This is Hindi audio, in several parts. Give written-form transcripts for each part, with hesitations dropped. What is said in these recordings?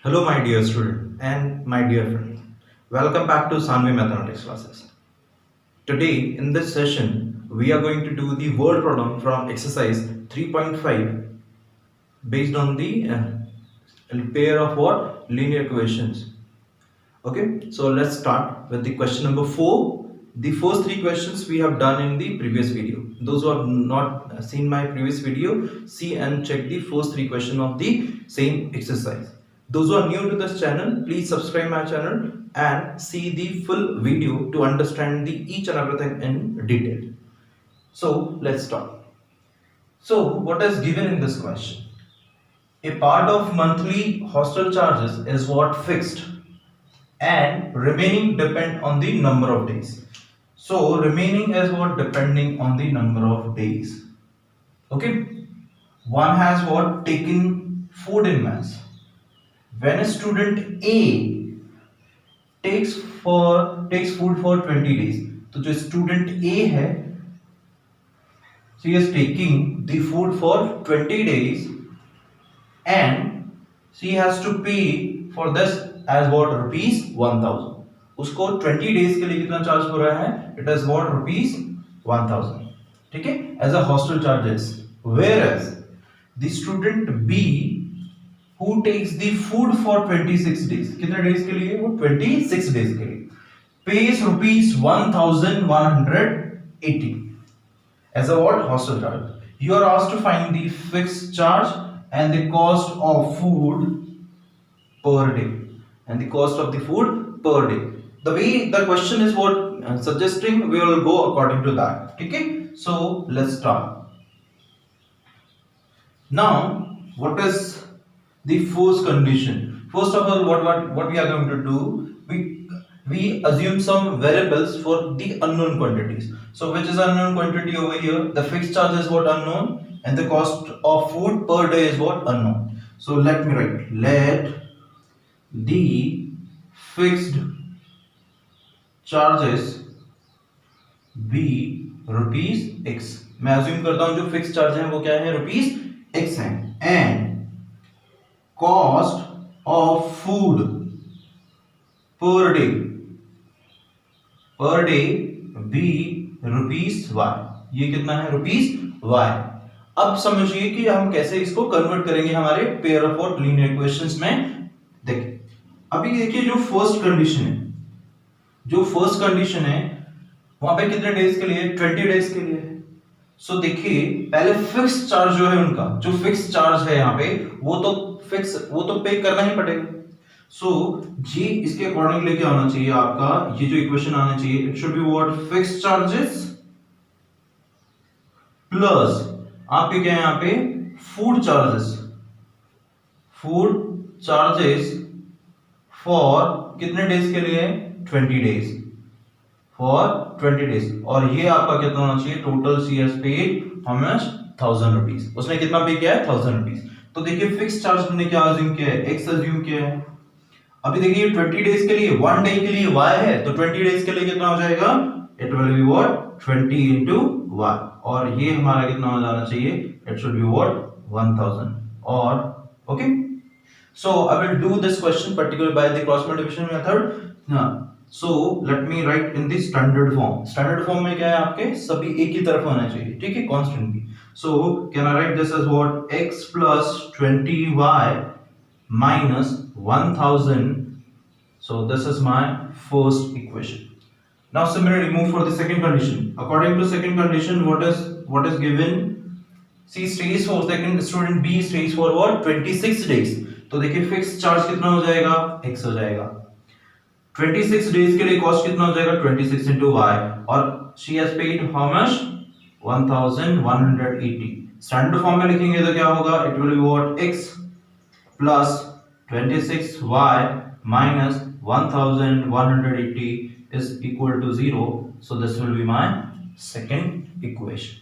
Hello, my dear student and my dear friend. Welcome back to Sanvi Mathematics classes. Today, in this session, we are going to do the word problem from exercise 3.5 based on the pair of what? Linear equations. Okay, so let's start with the question number 4. The first three questions we have done in the previous video. Those who have not seen my previous video, see and check the first three questions of the same exercise. Those who are new to this channel, please subscribe my channel and see the full video to understand the each and everything in detail. So let's start. So what is given in this question? A part of monthly hostel charges is what fixed and remaining depend on the number of days. So remaining is what depending on the number of days. Okay. One has what taken food in mass. When a student A takes food for 20 days, तो जो student A है, she is taking the food for 20 days and she has to pay for this as what rupees 1000. उसको 20 डेज के लिए कितना चार्ज हो रहा है? It is what rupees 1000. ठीक है, as a hostel charges. Whereas the student be who takes the food for 26 days, कितने डेज के लिए? वो 26 डेज के लिए pays rupees 1180 as a what? Hostel charge. You are asked to find the fixed charge and the cost of food per day. And the cost of the food per day. The way the question is what suggesting, we will go according to that. Okay. So let's start. Now, what is the first condition? First of all, what we are going to do? We assume some variables for the unknown quantities. So which is unknown quantity over here? The fixed charge is what? Unknown, and the cost of food per day is what? Unknown. So let me write, let the fixed charges be rupees x. मैं assume करता हूं जो fixed charge है वो क्या है? rupees x है. And cost of food per day be rupees y. ये कितना है? rupees y. अब समझिए कि हम कैसे इसको कन्वर्ट करेंगे हमारे पेयर ऑफ लीनियर इक्वेशंस में. देखिए, अभी देखिए जो फर्स्ट कंडीशन है वहां पे कितने डेज के लिए? 20 डेज के लिए. सो देखिए, पहले फिक्स चार्ज जो है उनका, जो फिक्स चार्ज है यहाँ पे वो तो पे करना ही पड़ेगा. सो ये इसके अकॉर्डिंग लेके आना चाहिए आपका. ये जो इक्वेशन आना चाहिए, it should be what? Fixed charges plus आपके क्या है यहाँ पे? फूड चार्जेस फॉर कितने डेज के लिए? 20 डेज. For 20 days. और ये आपका कितना होना चाहिए? Total C S paid how much? 1000 rupees. उसने कितना पे किया है? 1000 रुपीज. तो देखिए फिक्स चार्ज ने क्या अज्यूम किया है? एक्स अज्यूम किया है. अभी देखिए 20 डेज के लिए, 1 डे के लिए y है, तो 20 डेज के लिए कितना हो जाएगा? It will be what? 20 into y. और ये हमारा कितना हो जाना चाहिए? It should be what? 1000. और okay, so I will do this question particularly by the cross multiplication method. So let me write in the standard form. Standard form में क्या है आपके? सभी एक ही तरफ होना चाहिए. ठीक है, कांस्टेंट की. So can I write this as what? X plus 20y minus 1000. So this is my first equation. Now similarly move for the second condition. According to second condition, what is given? C stays for second student B stays for what? 26 days. तो देखिए फिक्स चार्ज कितना हो जाएगा? x हो जाएगा. 26 डेज के लिए कॉस्ट कितना हो जाएगा? 26 into y. और she has paid how much? 1180. Standard form में लिखेंगे तो क्या होगा? It will be what? x plus 26y minus 1180 is equal to 0. So this will be my second equation.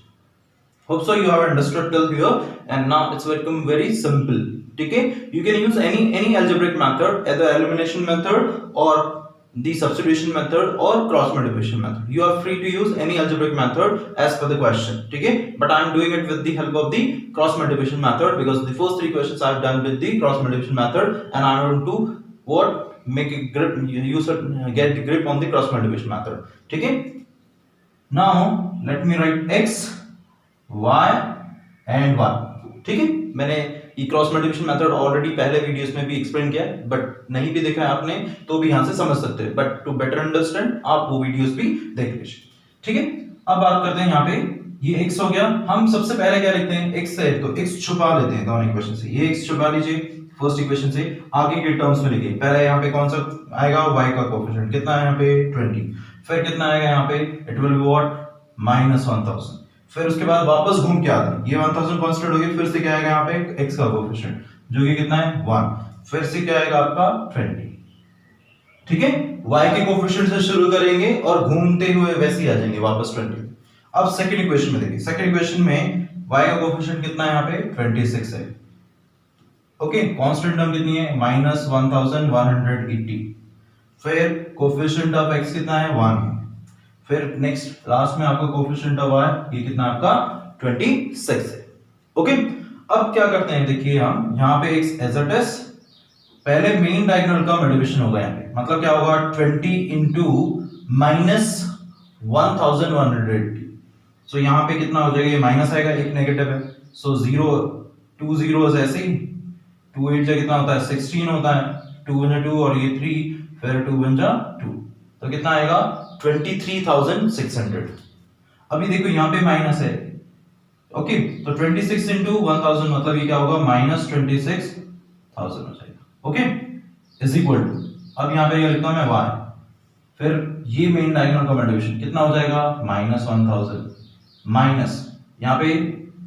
Hope so you have understood till here, and now it's become very simple. ठीक है, you can use any algebraic method, either elimination method or the substitution method or cross multiplication method. You are free to use any algebraic method as per the question. Okay, but I am doing it with the help of the cross multiplication method because the first three questions I have done with the cross multiplication method, and I want to what make a grip, use it, get the grip on the cross multiplication method. Okay, now let me write x, y and 1. ठीक है, मैंने ये क्रॉस मल्टीप्लिकेशन मेथड ऑलरेडी पहले वीडियोस में भी एक्सप्लेन किया है, बट नहीं भी देखा है आपने तो भी यहां से समझ सकते हैं, बट टू बेटर अंडरस्टैंड आप वो वीडियोस भी देख लीजिए. ठीक है, अब बात करते हैं यहाँ पे ये x हो गया. हम सबसे पहले क्या लिखते हैं, x है तो x छुपा लेते हैं दोनों इक्वेशन से. ये x छुपा लीजिए फर्स्ट इक्वेशन से, आगे के टर्म्स में लिखिए. पहले यहाँ पे कौन सा आएगा, y का कोएफिशिएंट कितना है यहाँ पे 20, फिर कितना आएगा यहाँ पे, इट विल बी व्हाट -1000. फिर उसके बाद वापस घूम के आते हैं, ये 1000 कांस्टेंट हो गई, फिर से क्या आएगा यहाँ पे x का कोएफिशिएंट जो कि कितना है 1, फिर से क्या आएगा आपका 20. ठीक है, y के कोएफिशिएंट से शुरू करेंगे और घूमते हुए वैसे ही आ जाएंगे वापस 20. अब सेकंड इक्वेशन में देखिए, सेकंड इक्वेशन में y का कोएफिशिएंट कितना है यहाँ पे 26 है. ओके, कांस्टेंट टर्म कितनी है -1180. फिर कोएफिशिएंट ऑफ x कितना है 1 है. फिर नेक्स्ट लास्ट में आपका कोएफिशिएंट ऑफ y ये कितना आपका 26 है. ओके, अब क्या करते हैं देखिए, हम यहाँ पे x एज इट इज पहले मेन डायगोनल का मल्टीप्लिकेशन होगा यहाँ पे, मतलब क्या होगा 20 into -1180. सो यहाँ पे कितना हो जाएगा, ये माइनस आएगा, एक नेगेटिव है, सो 0 2 zeros ऐसे ही, 2 8 जा कितना होता है 16 होता है, 2 1 2 और ये 3, फिर 2 1 जा 2, तो कितना आएगा 23,600. अभी देखो यहाँ पे माइनस है. ओके, तो 26 into 1000 मतलब ये क्या होगा -26,000 हो जाएगा. ओके, इज इक्वल टू, अब यहाँ पे ये लिखता हूं मैं y, फिर ये मेन डायगोनल का मल्टीप्लिकेशन कितना हो जाएगा -1000 माइनस यहाँ पे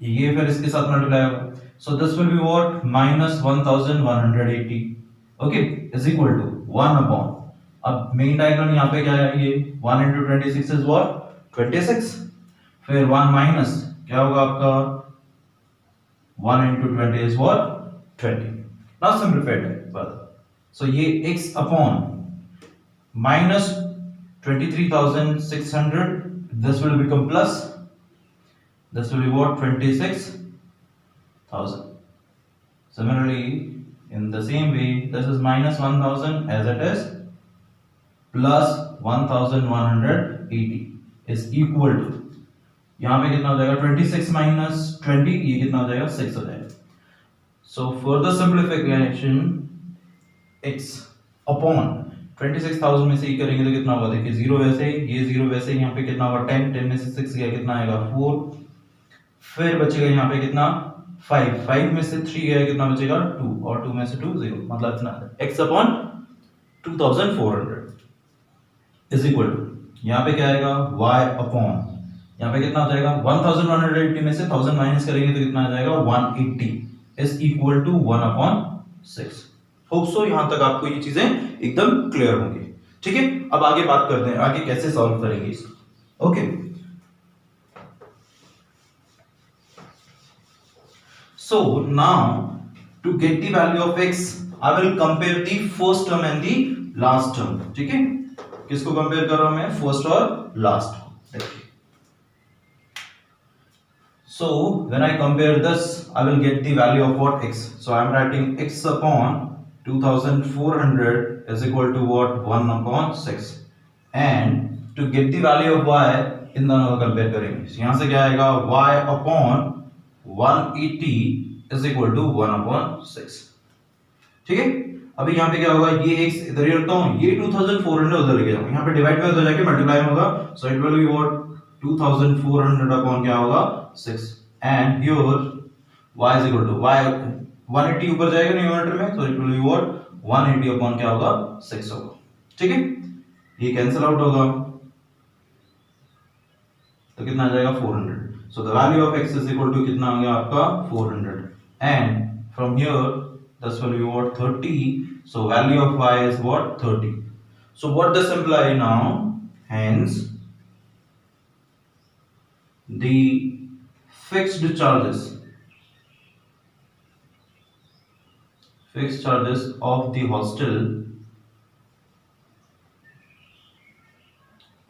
ये फिर इसके साथ मल्टीप्लाई होगा, so this will be what -1180. Okay, is equal to 1 upon, अब मेन डायगोनल यहाँ पे क्या है, ये 1 into 26 इज व्हाट 26, फिर 1 माइनस क्या होगा आपका 1 into 20 is what 20. Now simplified further, so ये x upon -23,600, this will become plus, this will be what 26,000. Similarly, in the same way, this is -1000 as it is plus 1180 is equal to, यहाँ पे कितना हो जाएगा 26 minus 20, ये कितना हो जाएगा 6 हो जाएगा. So further simplification, x upon 26,000 में से ही करेंगे तो कितना होगा, देखिए 0 वैसे ही, ये 0 वैसे ही, यहाँ पे कितना होगा 10, 10 में से 6 गया कितना आएगा 4, फिर बचेगा यहाँ पे कितना 5, 5 में से 3 गया कितना बचेगा 2, और 2 में से 2 0, मतलब इतना x upon 2400 is equal to, यहाँ पे क्या आएगा y अपॉन, यहाँ पे कितना हो जाएगा 1180 में से 1000 माइनस करेंगे तो कितना आ जाएगा 180 is equal to 1/6. Hope so यहां तक आपको ये चीजें एकदम क्लियर होंगी. ठीक है, अब आगे बात करते हैं आगे कैसे सॉल्व करेंगे इसको. Okay, so now to get the value of x I will compare the first term and the last term. ठीक है, किसको कंपेयर कर रहा हूं मैं, फर्स्ट और लास्ट. देखिए, so when I compare this I will get the value of what x, so I am writing x upon 2400 is equal to what 1/6, and to get the value of y इन दोनों को कंपेयर करेंगे, so यहां से क्या आएगा y upon 180 is equal to 1/6. ठीक है, अभी यहाँ पे क्या होगा, ये x इधर ही रखता हूं, ये 2400 उधर लेके जाऊंगा, यहाँ पे डिवाइड में उधर जाके मल्टीप्लाई होगा, so it will be what 2400 upon क्या होगा 6, and here y is equal to y 180 ऊपर जाएगा न्यूमरेटर में, so it will be what 180 upon क्या होगा 6 होगा. ठीक है, ये कैंसिल आउट होगा तो कितना आ जाएगा 400. so the value of x is equal to कितना आ गया आपका 400, and from here this will be what 30, so value of y is what 30. so what this imply now, hence the fixed charges of the hostel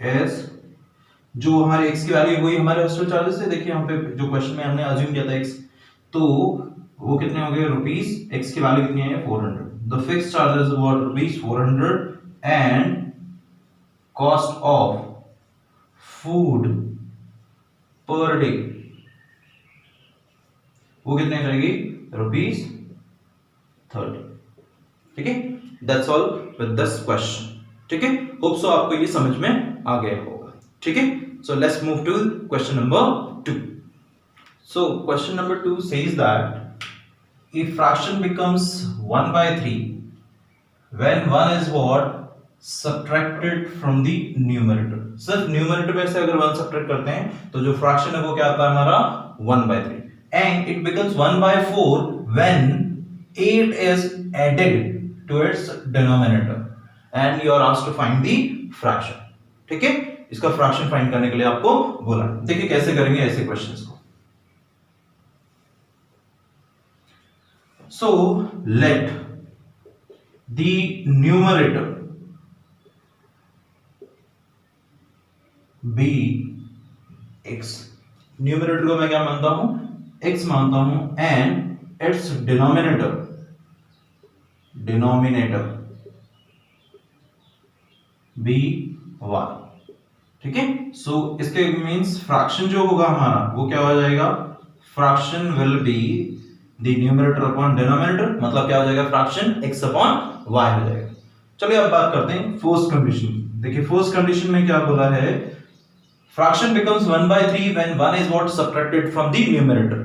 as जो हमारे x की वैल्यू है वही हमारे हॉस्टल चार्जेस है। देखिए यहाँ पे जो क्वेश्चन में हमने अज्यूम किया था x, तो वो कितने हो गए रुपीस, x की वैल्यू कितनी है 400। The fixed charges were rupees 400 and cost of food per day वो कितने जाएगी रुपीस 30। ठीक है, that's all with this question. ठीक है, होप सो आपको ये समझ में आ गया होगा। ठीक है, so let's move to question number 2। So question number 2 says that if fraction becomes 1 by 3 when 1 is what subtracted from the numerator। सिर्फ न्यूमरेटर में से अगर 1 सब्ट्रैक्ट करते हैं तो जो फ्रैक्शन है वो क्या आता है हमारा 1 by 3 and it becomes 1 by 4 when 8 is added to its denominator and you are asked to find the fraction। ठीक है, इसका फ्रैक्शन फाइंड करने के लिए आपको बोला। देखिए कैसे करेंगे ऐसे क्वेश्चंस को। So let the numerator be x। Numerator को मैं क्या मानता हूं x मानता हूं and its denominator be 1। ठीक है, सो इसके मींस फ्रैक्शन जो होगा हमारा वो क्या हो जाएगा, fraction will be the numerator upon denominator, मतलब क्या हो जाएगा फ्रैक्शन x अपॉन y हो जाएगा। चलिए अब बात करते हैं फर्स्ट कंडीशन। देखिए फर्स्ट कंडीशन में क्या बोला है, fraction becomes 1 by 3 when 1 is what subtracted from the numerator।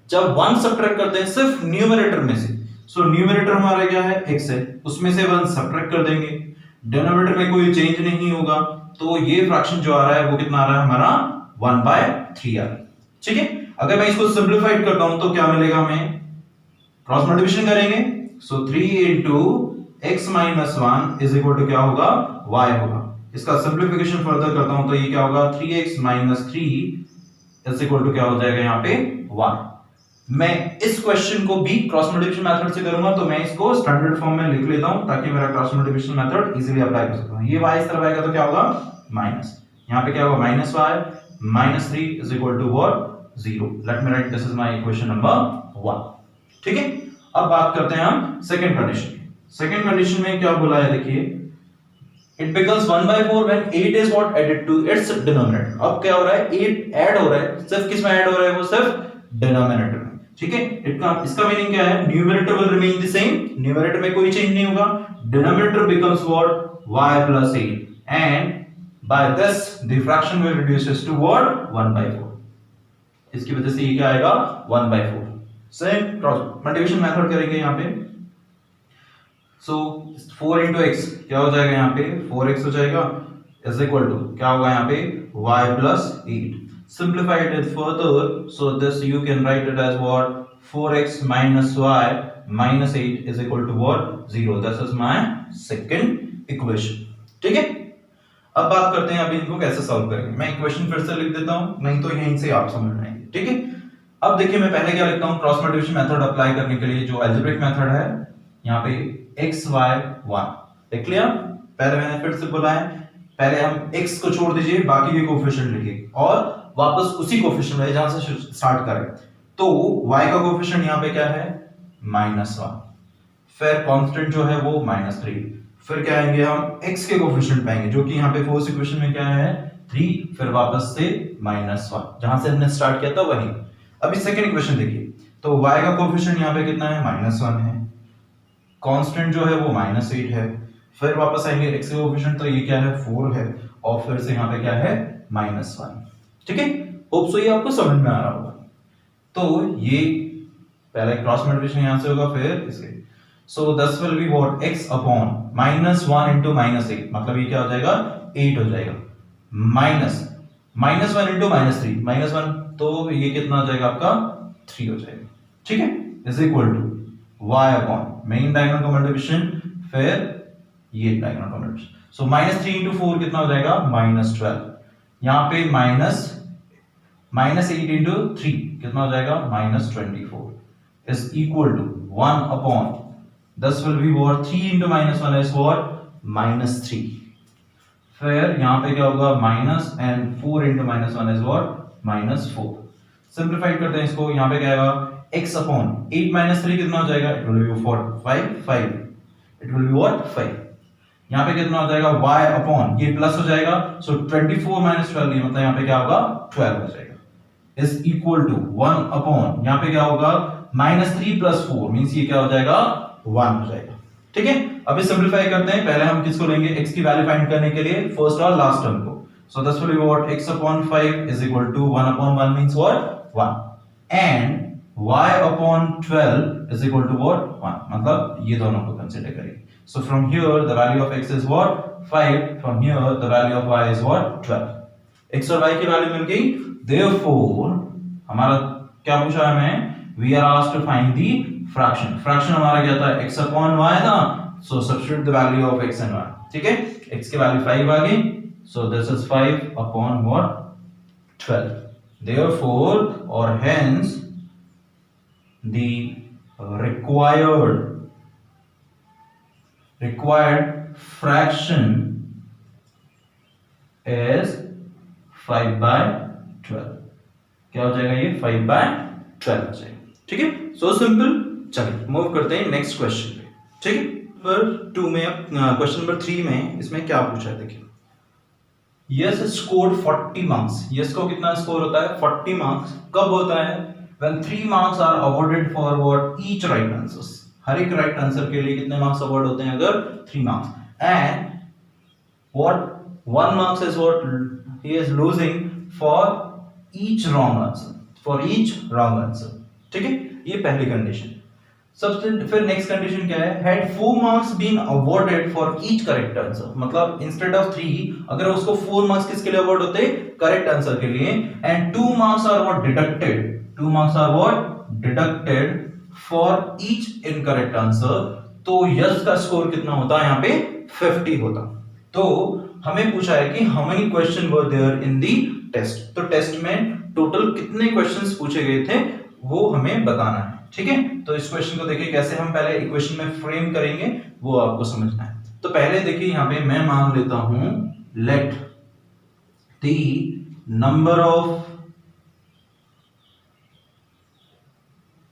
जब 1 सब्ट्रैक्ट करते हैं सिर्फ न्यूमरेटर में से, सो न्यूमरेटर हमारा क्या है x है, उसमें से 1 सब्ट्रैक्ट कर देंगे, डिनोमिनेटर में कोई चेंज नहीं होगा, तो ये फ्रैक्शन जो आ रहा है वो कितना आ रहा है हमारा 1 by 3 आ रहा है। ठीक है, अगर मैं इसको सिंपलीफाइड करता हूं तो क्या मिलेगा हमें, क्रॉस मल्टीप्लिकेशन करेंगे, सो 3 into x minus 1 is equal to क्या होगा y होगा। इसका सिंपलीफिकेशन फर्दर करता हूं तो ये क्या होगा 3x minus 3 is equal to क्या हो जाएगा यहाँ पे 1। मैं इस क्वेश्चन को भी क्रॉस मल्टीप्लिकेशन मेथड से करूंगा तो मैं इसको स्टैंडर्ड फॉर्म में लिख लेता हूं ताकि मेरा cross multiplication method easily apply कर सकूं। ये y इस तरफ आएगा तो क्या होगा माइनस, यहाँ पे क्या होगा minus y minus 3 is equal to what 0। Let me right this is my equation number 1। ठीक है, अब बात करते हैं हम सेकंड कंडीशन की। सेकंड कंडीशन में क्या बोला है, देखिए it becomes 1 by 4 when 8 is what added to its denominator। अब क्या हो रहा है 8 ऐड हो रहा है, सिर्फ किस में ऐड हो रहा है, वो सिर्फ डिनोमिनेटर में। ठीक है, इसका मीनिंग क्या है, numerator will remain the same, numerator में कोई चेंज नहीं होगा, denominator becomes what y plus 8 and by this the fraction will reduces to what 1 by 4। इसकी वजह से ये क्या आएगा 1 by 4। Same cross multiplication method करेंगे यहाँ पे, सो 4 into x क्या हो जाएगा यहाँ पे 4x हो जाएगा इज इक्वल टू क्या होगा यहाँ पे y plus 8। Simplify it further, so this you can write it as what 4x minus y minus 8 is equal to what 0। This is my second equation। ठीक है, अब बात करते हैं अभी इनको कैसे सॉल्व करेंगे। मैं इक्वेशन फिर से लिख देता हूं, नहीं तो यहीं से आप समझ आएंगे। ठीक है, अब देखिए मैं पहले क्या लिखता हूं, क्रॉस मल्टीप्लिकेशन मेथड अप्लाई करने के लिए जो अलजेब्रिक मेथड है यहाँ पे x y 1 लिख लिया। पहले मैंने फिर से बोला है, पहले हम x को छोड़ दीजिए, बाकी के कोएफिशिएंट लिखिए और वापस उसी कोएफिशिएंट में जहां से स्टार्ट करें। तो y का कोएफिशिएंट यहाँ पे क्या है -1, फिर कांस्टेंट जो है वो -3, फिर क्या आएंगे हम x के कोएफिशिएंट पाएंगे जो कि यहाँ पे फोर्थ इक्वेशन में क्या है 3, फिर वापस से -1 जहां से हमने स्टार्ट किया था वही। अभी सेकंड इक्वेशन देखिए, तो y का कोएफिशिएंट यहाँ पे कितना है -1 है, कांस्टेंट जो है वो -8 है, फिर वापस आएंगे x के कोएफिशिएंट तो ये क्या है 4 है और फिर से यहाँ पे क्या है -1। ठीक है, होप सो ये आपको समझ में आ रहा होगा। तो ये पहले क्रॉस मल्टीप्लिकेशन यहां से होगा फिर इसके, सो this will be what x upon -1 into -8, मतलब ये क्या हो जाएगा 8 हो जाएगा, -1 into -3 -1 तो ये कितना हो जाएगा आपका 3 हो जाएगा। ठीक है, is equal to y upon main diagonal का मल्टीप्लिकेशन फिर ये डायगोनल का मल्टीप्लिकेशन, सो -3 into 4 कितना हो जाएगा -12, यहाँ पे -8 into 3 कितना हो जाएगा -24 is equal to 1 upon this will be what 3 into -1 is what -3, फिर यहाँ पे क्या होगा minus and 4 into minus 1 is what -4। Simplified करते हैं इसको, यहाँ पे क्या आएगा x अपॉन 8 माइनस 3 कितना हो जाएगा, it will B 5 it will be what 5। यहाँ पे कितना हो जाएगा y अपॉन ये प्लस हो जाएगा, सो 24 माइनस 12 मतलब यहाँ पे क्या होगा 12 हो जाएगा इज इक्वल टू 1 अपॉन यहाँ पे क्या होगा -3 प्लस 4 मींस ये क्या हो जाएगा 1 हो जाएगा। ठीक है, अभी सिंपलीफाई करते हैं। पहले हम किसको लेंगे, x की वैल्यू फाइंड करने के लिए फर्स्ट और लास्ट टर्म को। So this will be what x upon 5 is equal to 1 upon 1 means what 1 and y upon 12 is equal to what 1 मतलब ये दोनों को कंसीडर करेंगे। So from here the value of x is what 5, from here the value of y is what 12। x और y की वैल्यू मिल गई, देयरफॉर हमारा क्या पूछा है हमें, we are asked to find the fraction. Fraction हमारा क्या था x अपॉन y था, so substitute the value of x and y। ठीक है, x की वैल्यू 5 आ गई, so this is 5 upon what 12, therefore or hence the required fraction is 5/12। क्या हो जाएगा ये 5/12 हो जाएगा। ठीक है, सो सिंपल। चलिए मूव करते हैं नेक्स्ट क्वेश्चन पे। ठीक है, नंबर 2 में क्वेश्चन नंबर 3 में इसमें क्या पूछा है देखिए, यस स्कोर्ड 40 मार्क्स। यस को कितना स्कोर होता है 40 मार्क्स, कब होता है when 3 marks are awarded for what each right answers। हर एक राइट आंसर के लिए कितने मार्क्स अवार्ड होते हैं, अगर 3 marks and what 1 marks is what he is losing for each wrong answer। ठीक है, ये पहली कंडीशन। सबसे फिर नेक्स्ट कंडीशन क्या है, had 4 marks been awarded for each correct answer, मतलब इंस्टेड ऑफ 3 अगर उसको 4 मार्क्स किसके लिए अवार्ड होते करेक्ट आंसर के लिए, and 2 marks are what deducted, 2 marks are what deducted for each incorrect answer, तो यस का स्कोर कितना होता है यहाँ पे 50 होता। तो हमें पूछा है कि how many question were there in the test, तो टेस्ट में टोटल कितने क्वेश्चंस पूछे गए थे वो हमें बताना है। ठीक है, तो इस क्वेश्चन को देखिए कैसे हम पहले इक्वेशन में फ्रेम करेंगे वो आपको समझना है। तो पहले देखिए यहाँ पे मैं मान लेता हूं let the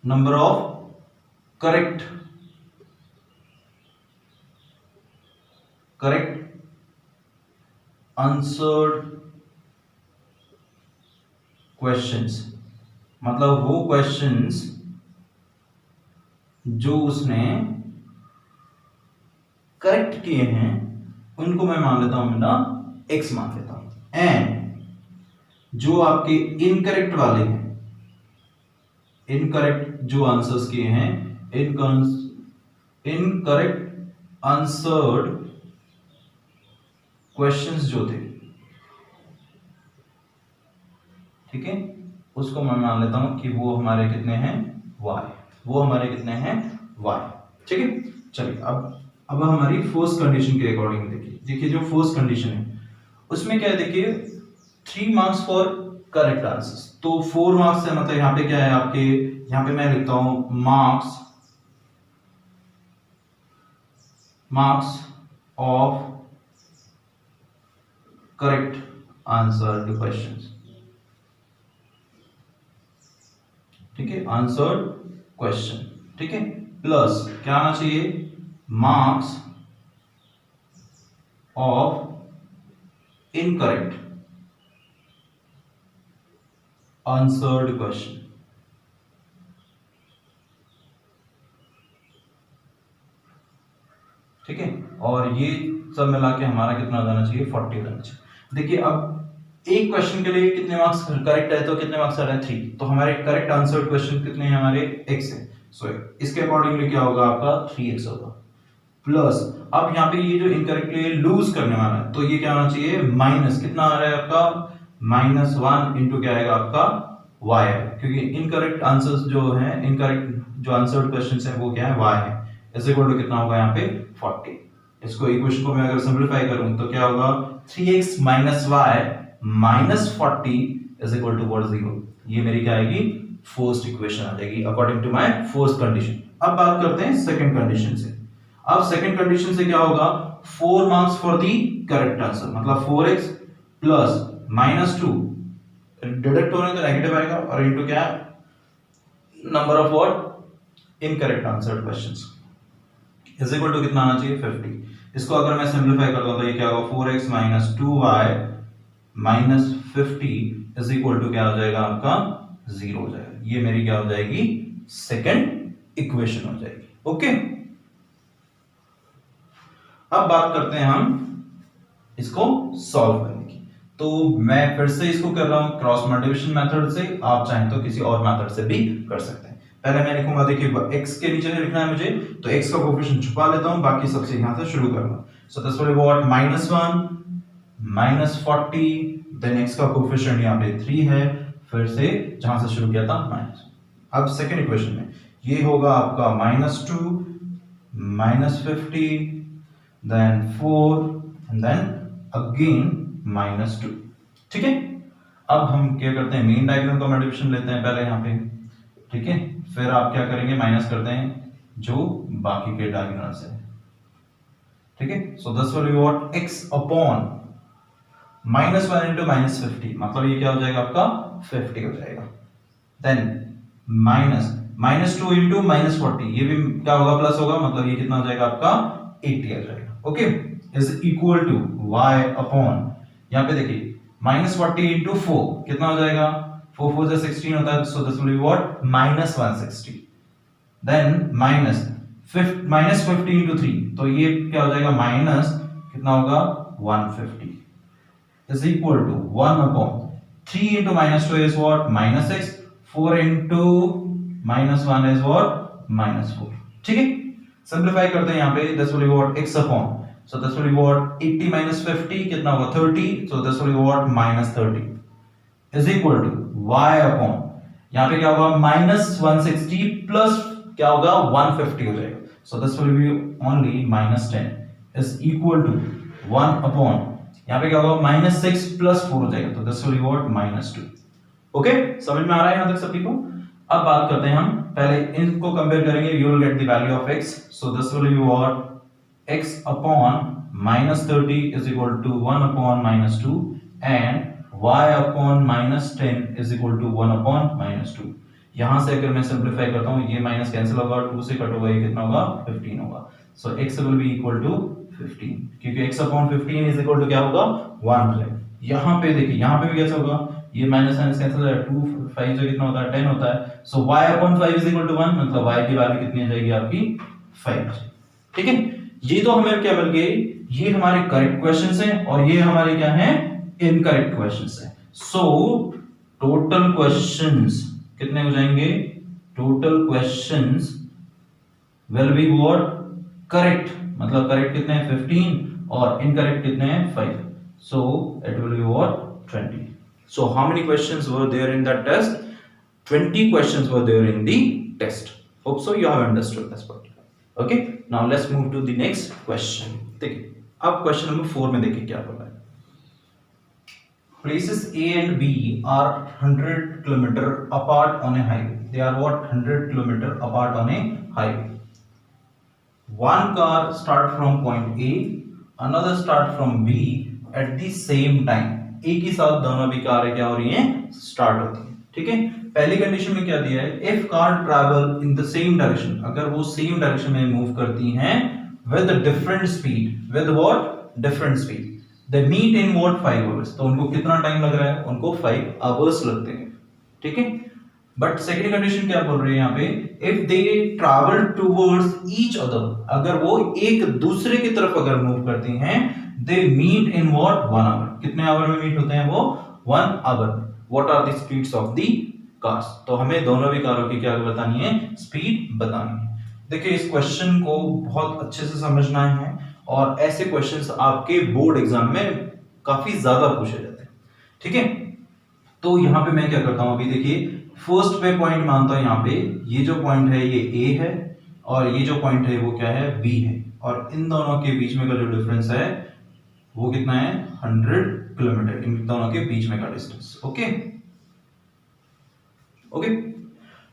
number of correct answered questions, मतलब वो क्वेश्चंस जो उसने करेक्ट किए हैं उनको मैं मान लेता हूं ना x मान लेता हूं, एंड जो आपके इनकरेक्ट वाले हैं, इनकरेक्ट जो आंसर्स किए हैं, इनकरेक्ट आंसर्ड क्वेश्चंस जो थे, ठीक है, उसको मैं मान लेता हूं कि वो हमारे कितने हैं y, वो हमारे कितने हैं y। ठीक है, चलिए अब हमारी फर्स्ट कंडीशन के अकॉर्डिंग देखिए जो फर्स्ट कंडीशन है उसमें क्या है, देखिए 3 मार्क्स फॉर करेक्ट आंसर्स, तो 4 मार्क्स है, मतलब यहाँ पे क्या है आपके, यहाँ पे मैं लिखता हूं marks of correct answer two questions. ठीक है, आंसर्ड क्वेश्चन, ठीक है, प्लस क्या आना चाहिए marks of incorrect answered question. ठीक है, और ये सब मिला के हमारा कितना हो जाना चाहिए 40 हो जाना चाहिए। देखिए अब एक क्वेश्चन के लिए कितने मार्क्स करेक्ट है, तो कितने मार्क्स आ रहे हैं 3, तो हमारे करेक्ट आंसर्ड क्वेश्चन कितने हैं हमारे x है, सो इसके अकॉर्डिंगली क्या होगा आपका 3x होगा, प्लस अब यहाँ पे ये जो इनकरेक्टली लूज करने वाला है तो ये क्या होना चाहिए माइनस, कितना आ रहा है आपका -1 इंटू क्या आएगा आपका y है, क्योंकि इनकरेक्ट आंसर्स जो है, इनकरेक्ट जो आंसर्ड क्वेश्चंस है वो क्या है y है, इज इक्वल टू कितना होगा यहाँ पे 40। इसको इक्वेशन को मैं अगर सिंपलीफाई करूं तो क्या होगा 3x minus y minus 40 is equal to what 0। ये मेरी क्या आएगी फर्स्ट इक्वेशन आ जाएगी according to my first condition. अब बात करते हैं सेकंड कंडीशन से। अब सेकंड कंडीशन से क्या होगा, 4 marks for the correct answer, मतलब 4x प्लस -2 डिडक्ट हो रहे हैं तो नेगेटिव आएगा, और इनटू क्या number of what incorrect answer questions is equal to कितना आना चाहिए 50। इसको अगर मैं सिंपलीफाई कर दूं तो ये क्या होगा 4x - 2y - 50 is equal to क्या हो जाएगा आपका 0 हो जाएगा। ये मेरी क्या हो जाएगी सेकंड इक्वेशन हो जाएगी। ओके, अब बात करते हैं हम इसको सॉल्व करने की। तो मैं फिर से इसको कर रहा हूं क्रॉस मल्टीप्लिकेशन मेथड से, आप चाहें तो किसी और मेथड से भी कर सकते हैं। पहले मैं लिखूंगा, देखिए x के नीचे लिखना है मुझे, तो x का कोएफिशिएंट छुपा लेता हूं, बाकी सबसे यहां से शुरू करूंगा। So this will be what -1 -40, then x का कोएफिशिएंट यहां पे 3 है, फिर से जहां से शुरू किया था माइनस। अब सेकंड इक्वेशन में ये होगा आपका -2 -50 देन 4 एंड देन अगेन -2। ठीक है, अब हम क्या करते हैं मेन डायगोनल का मल्टीप्लिकेशन लेते हैं पहले यहां पे। ठीक है, फिर आप क्या करेंगे माइनस करते हैं जो बाकी के डायगोनल से। ठीक है, so this will be what x upon -1 into -50, मतलब ये क्या हो जाएगा आपका 50 हो जाएगा। देन -2 into -40, ये भी क्या होगा प्लस होगा, मतलब ये कितना हो जाएगा आपका 80 आ जाएगा। Okay, is equal to y upon यहां पे देखिए -40 into 4 कितना हो जाएगा, 4 4 से 16 होता है, so this will be what -160। Then -50 into 3, तो ये क्या हो जाएगा माइनस कितना होगा 150 is equal to 1 upon 3 into -2 is what -6, 4 into -1 is what -4। ठीक है, सिंपलीफाई करते हैं यहाँ पे, this will be what x upon, so this will be what 80 minus 50 कितना होगा 30, so this will be what -30 is equal to y upon यहाँ पे क्या होगा -160 प्लस क्या होगा 150 हो जाएगा, so this will be only -10 is equal to 1 upon यहाँ पे क्या होगा -6 प्लस 4 हो जाएगा, तो this will be what -2। Okay, समझ में आ रहा है यहां तक सभी को? अब बात करते हैं हम, पहले इनको कंपेयर करेंगे, you will get the value of x, so this will be what x upon -30 is equal to 1 upon -2 and y upon -10 is equal to 1 upon -2। यहां से अगर मैं सिंपलीफाई करता हूं, ये माइनस कैंसिल होगा, 2 से कट होगा, ये कितना होगा 15 होगा, so x will be equal to 15, क्योंकि x upon 15 is equal to क्या होगा 1 हो जाएगा। यहाँ पे देखिए, यहाँ पे भी कैसे होगा, ये माइनस माइनस कैंसिल हो जाएगा, 2 5 से कितना होता है 10 होता है, so y upon 5 is equal to 1, मतलब y की वैल्यू कितनी आ जाएगी आपकी 5। ठीक है, ये तो हमें क्या मिल गई, ये हमारे करेक्ट क्वेश्चंस हैं और ये हमारे क्या हैं इनकरेक्ट क्वेश्चंस हैं। सो टोटल क्वेश्चंस कितने हो जाएंगे, total questions will be what correct, मतलब करेक्ट कितने हैं 15 और इनकरेक्ट कितने हैं 5, so it will be what 20। so how many questions were there in that test? 20 questions were there in the test। hope so you have understood this part। okay, now let's move to the next question। देखिए अब क्वेश्चन नंबर 4 में देखिए क्या बोला है, places A and B are 100 km apart on a highway, they are what 100 km apart on a highway। one car start from point A, another start from B at the same time। एक ही साथ दोनों भी कारें क्या हो रही हैं स्टार्ट होती हैं। ठीक है, पहली कंडीशन में क्या दिया है, if car travel in the same direction, अगर वो सेम डायरेक्शन में मूव करती हैं with different speed, with what different speed, they meet in what 5 hours, तो उनको कितना टाइम लग रहा है, उनको 5 hours लगते हैं। ठीक है, बट सेकेंड कंडीशन क्या बोल रही है यहाँ पे, if they travel towards each other, अगर वो एक दूसरे की तरफ अगर मूव करती हैं, they meet in what 1 hour, कितने आवर में मीट होते हैं वो 1 hour. What are the speeds of the cars, तो हमें दोनों भी कारों की क्या बतानी है, स्पीड बतानी है। देखिए इस क्वेश्चन को बहुत अच्छे से समझना है और ऐसे क्वेश्चंस आपके बोर्ड एग्जाम में काफी ज्यादा पूछे जाते हैं। ठीक है, तो यहाँ पे मैं क्या करता हूं, अभी देखिए फर्स्ट पे पॉइंट मानता हूं, यहाँ पे ये जो पॉइंट है ये A है और ये जो पॉइंट है वो क्या है B है, और इन दोनों के बीच में का जो डिफरेंस है वो कितना है 100 किलोमीटर, इन दोनों के बीच में का डिस्टेंस। ओके ओके,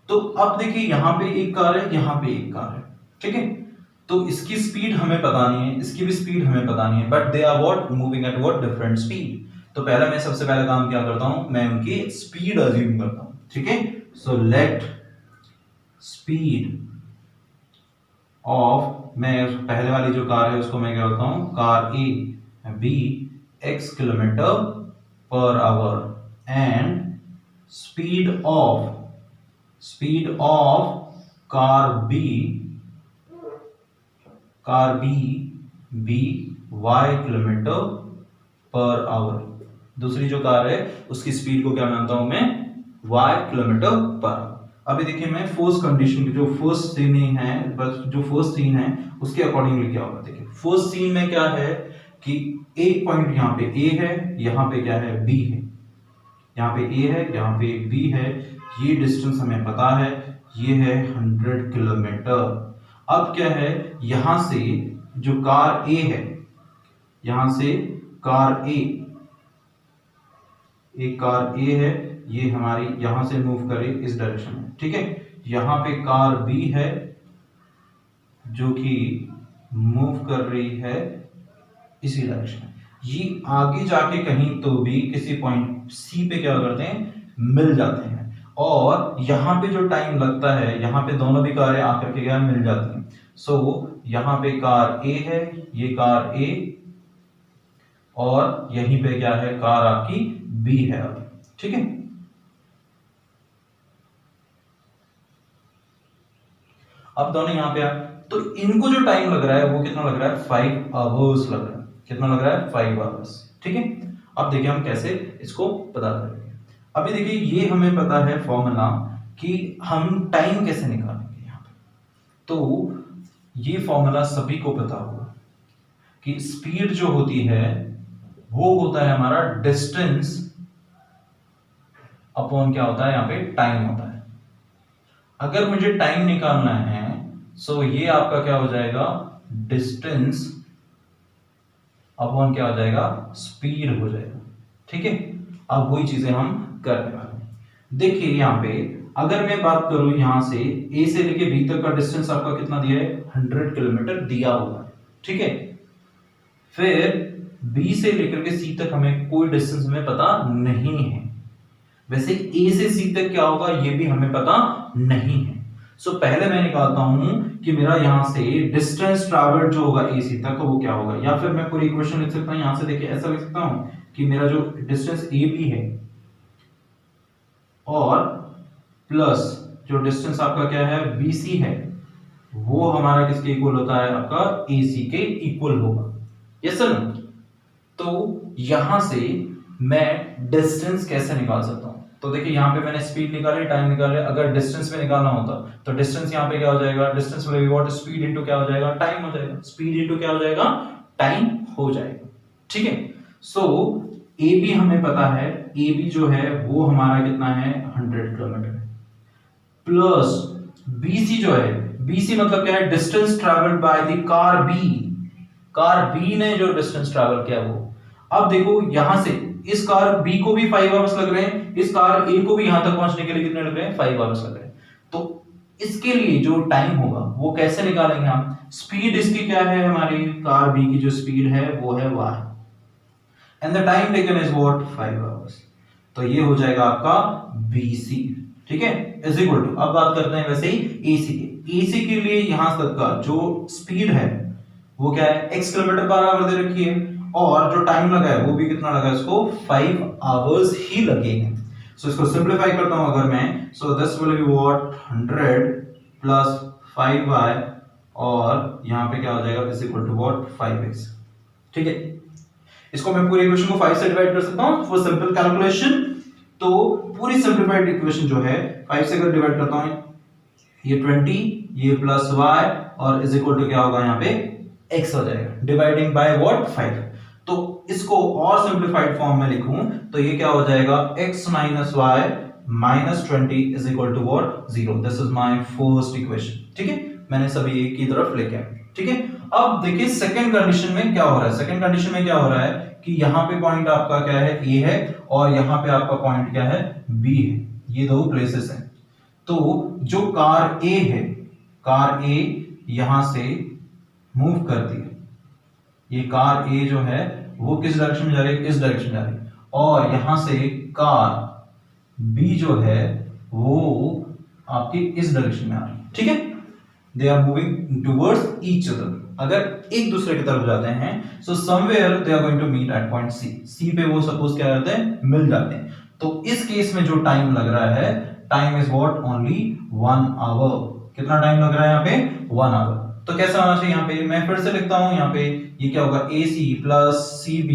तो अब देखिए यहाँ पे एक कार है, यहाँ पे एक कार है। ठीक है, तो इसकी स्पीड हमें पता नहीं है, इसकी भी स्पीड हमें पता नहीं है, but they are what moving at what different speed. तो पहला मैं सबसे पहला काम क्या करता हूं, मैं उनकी स्पीड अज्यूम करता हूं, ठीक है। सो लेट स्पीड ऑफ, मैं पहले वाली जो कार है उसको मैं क्या करता हूं, car A B x kilometre per hour and speed of car B be y kilometre per hour. दूसरी जो कार है उसकी स्पीड को क्या मानता हूं मैं, y किलोमीटर पर। अभी देखिए मैं फर्स्ट कंडीशन की जो फर्स्ट सीन है, बस जो फर्स्ट सीन है उसके अकॉर्डिंगली क्या होगा। देखिए फर्स्ट सीन में क्या है कि एक पॉइंट यहाँ पे ए है, यहाँ पे क्या है बी है, यहाँ पे ए है, यहाँ पे बी है, ये डिस्टेंस हमें पता है, ये है 100 किलोमीटर। अब क्या है, यहां से जो कार ए है, यहां से कार ए, एक कार ए है, ये हमारी यहां से मूव करे इस डायरेक्शन में, ठीक है। यहां पे कार बी है जो कि मूव कर रही है इसी डायरेक्शन में। ये आगे जाके कहीं तो भी किसी पॉइंट सी पे क्या करते हैं, मिल जाते हैं। और यहां पे जो टाइम लगता है, यहां पे दोनों भी कारें आकर के क्या मिल जाती हैं। सो यहां पे कार ए है, ये कार ए, और यहीं पे क्या है, कार आपकी बी है, ठीक है। अब दोनों यहां पे तो इनको जो टाइम लग रहा है वो कितना लग रहा है, 5 आवर्स लग रहा है। कितना लग रहा है, 5 आवर्स, ठीक है। अब देखिए हम कैसे इसको पता करेंगे। अभी देखिए ये हमें पता है फॉर्मूला कि हम टाइम कैसे निकालेंगे यहाँ पे। तो ये फॉर्मूला सभी को पता होगा कि स्पीड जो होती है वो होता है हमारा डिस्टेंस अपॉन क्या होता है, यहाँ पे टाइम होता है। अगर मुझे टाइम निकालना है सो ये आपका क्या हो जाएगा, डिस्टेंस अपॉन क्या हो जाएगा, स्पीड हो जाएगा, ठीक है। अब वही चीजें हम करने वाले हैं। देखिए यहाँ पे अगर मैं बात करूं, यहां से ए से लेके बी तक का डिस्टेंस आपका कितना दिया है, 100 किलोमीटर दिया हुआ है, ठीक है। फिर बी से लेकर के सी तक हमें कोई डिस्टेंस हमें पता नहीं है। वैसे ए से सी तक क्या होगा ये भी हमें पता नहीं है। सो पहले मैं निकालता हूं कि मेरा यहां से डिस्टेंस ट्रैवल्ड जो होगा ए सी तक वो क्या होगा, या फिर मैं पूरी इक्वेशन लिख सकता हूं। यहां से देखिए ऐसा लिख सकता हूं कि मेरा जो डिस्टेंस ए बी है और प्लस जो डिस्टेंस आपका क्या है बी सी है, वो हमारा किसके इक्वल होता है, आपका ए सी के इक्वल होगा। Yes sir. तो यहां से मैं डिस्टेंस कैसे निकाल सकता हूं, तो देखिए यहां पे मैंने स्पीड निकाली, टाइम निकाले। अगर डिस्टेंस में निकालना होता तो डिस्टेंस यहां पे क्या हो जाएगा, distance will be what, speed into क्या हो जाएगा, टाइम हो जाएगा। स्पीड इनटू क्या हो जाएगा, टाइम हो जाएगा, ठीक है। सो ए बी हमें पता है, ए बी जो है वो हमारा कितना है, 100 किलोमीटर है, प्लस बी सी जो है, बी सी मतलब क्या है, distance travelled by the car B. Car B ने जो डिस्टेंस ट्रैवल किया वो। अब देखो यहां से इस कार बी को भी 5 आवर्स लग रहे हैं, इस कार ए को भी यहां तक पहुंचने के लिए कितने लग रहे हैं, 5 आवर्स लग रहे हैं। तो इसके लिए जो टाइम होगा वो कैसे निकालेंगे हम, स्पीड इसकी क्या है, हमारी कार बी की जो स्पीड है वो है y and the time taken is what, 5 hours. तो ये हो जाएगा आपका BC, ठीक है, इज इक्वल टू, अब बात करते हैं वैसे ही AC के। AC के लिए यहां तक का जो स्पीड है वो क्या है, x किलोमीटर पर आवर दे रखी है, और जो टाइम लगा है वो भी कितना लगा है, इसको 5 आवर्स ही लगे हैं। सो इसको सिंपलीफाई करता हूं अगर मैं, सो this will be what, 100 plus 5y, और यहां पे क्या हो जाएगा, is equal to what, 5x, ठीक है। इसको मैं पूरी इक्वेशन को 5 से डिवाइड कर सकता हूं फॉर सिंपल कैलकुलेशन। तो पूरी सिंपलीफाइड इक्वेशन जो है 5 से अगर डिवाइड करता हूं, ये 20, ये प्लस y, और इज इक्वल टू क्या होगा, यहाँ पे x हो जाएगा, डिवाइडिंग बाय व्हाट, 5। तो इसको और सिंपलीफाइड फॉर्म में लिखूं तो ये क्या हो जाएगा, x minus y minus 20 is equal to what, 0। This is my first equation, ठीक है। मैंने सभी एक की तरफ लेके आया, ठीक है। अब देखिए सेकंड कंडीशन में क्या हो रहा है, सेकंड कंडीशन में क्या हो रहा है कि यहाँ पे पॉइंट आपका क्या है, A है, और यहाँ पे आपका पॉइंट क्या है, B है, ये दो प्लेसेस हैं। तो जो कार A है, कार A यहां से मूव करती है, ये कार ए जो है वो किस डायरेक्शन में जा रही है, इस डायरेक्शन में जा रही है, और यहां से कार बी जो है वो आपकी इस डायरेक्शन में आ रही है, ठीक है। They are moving towards each other. अगर एक दूसरे की तरफ जाते हैं so somewhere they are going to meet at point C, C पे वो सपोज क्या करते हैं, मिल जाते हैं। तो इस केस में जो टाइम लग रहा है, time is what, only 1 hour. कितना टाइम लग रहा है यहाँ पे, 1 आवर। तो कैसा होना चाहिए यहाँ पे, मैं फिर से लिखता हूं, यहाँ पे ये क्या होगा, AC plus CB